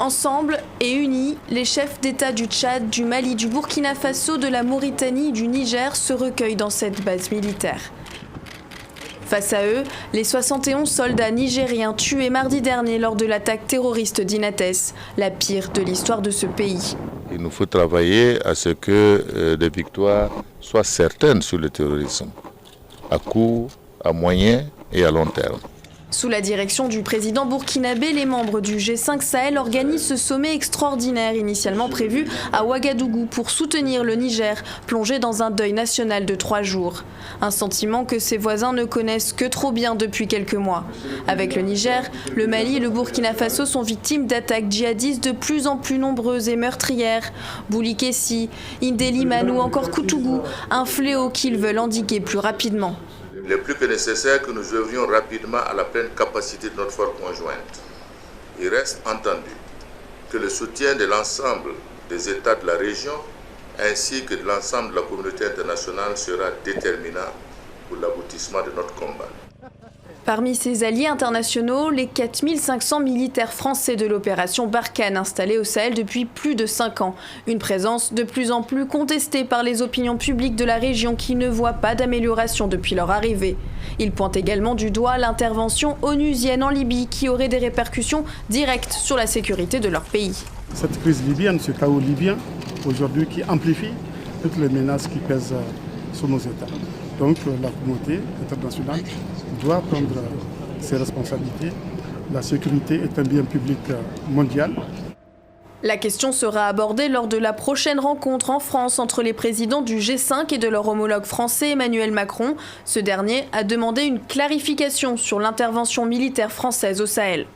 Ensemble et unis, les chefs d'État du Tchad, du Mali, du Burkina Faso, de la Mauritanie et du Niger se recueillent dans cette base militaire. Face à eux, les 71 soldats nigériens tués mardi dernier lors de l'attaque terroriste d'Inates, la pire de l'histoire de ce pays. Il nous faut travailler à ce que des victoires soient certaines sur le terrorisme, à court, à moyen et à long terme. Sous la direction du président burkinabé, les membres du G5 Sahel organisent ce sommet extraordinaire initialement prévu à Ouagadougou pour soutenir le Niger, plongé dans un deuil national de 3 jours. Un sentiment que ses voisins ne connaissent que trop bien depuis quelques mois. Avec le Niger, le Mali et le Burkina Faso sont victimes d'attaques djihadistes de plus en plus nombreuses et meurtrières. Boulikessi, Indelimane ou encore Koutougou, un fléau qu'ils veulent endiguer plus rapidement. Il est plus que nécessaire que nous œuvrions rapidement à la pleine capacité de notre force conjointe. Il reste entendu que le soutien de l'ensemble des États de la région ainsi que de l'ensemble de la communauté internationale sera déterminant pour l'aboutissement de notre combat. Parmi ses alliés internationaux, les 4500 militaires français de l'opération Barkhane installés au Sahel depuis plus de 5 ans. Une présence de plus en plus contestée par les opinions publiques de la région qui ne voient pas d'amélioration depuis leur arrivée. Il pointe également du doigt l'intervention onusienne en Libye qui aurait des répercussions directes sur la sécurité de leur pays. Cette crise libyenne, ce chaos libyen, aujourd'hui qui amplifie toutes les menaces qui pèsent sur nos États. Donc la communauté internationale doit prendre ses responsabilités. La sécurité est un bien public mondial. La question sera abordée lors de la prochaine rencontre en France entre les présidents du G5 et de leur homologue français Emmanuel Macron. Ce dernier a demandé une clarification sur l'intervention militaire française au Sahel.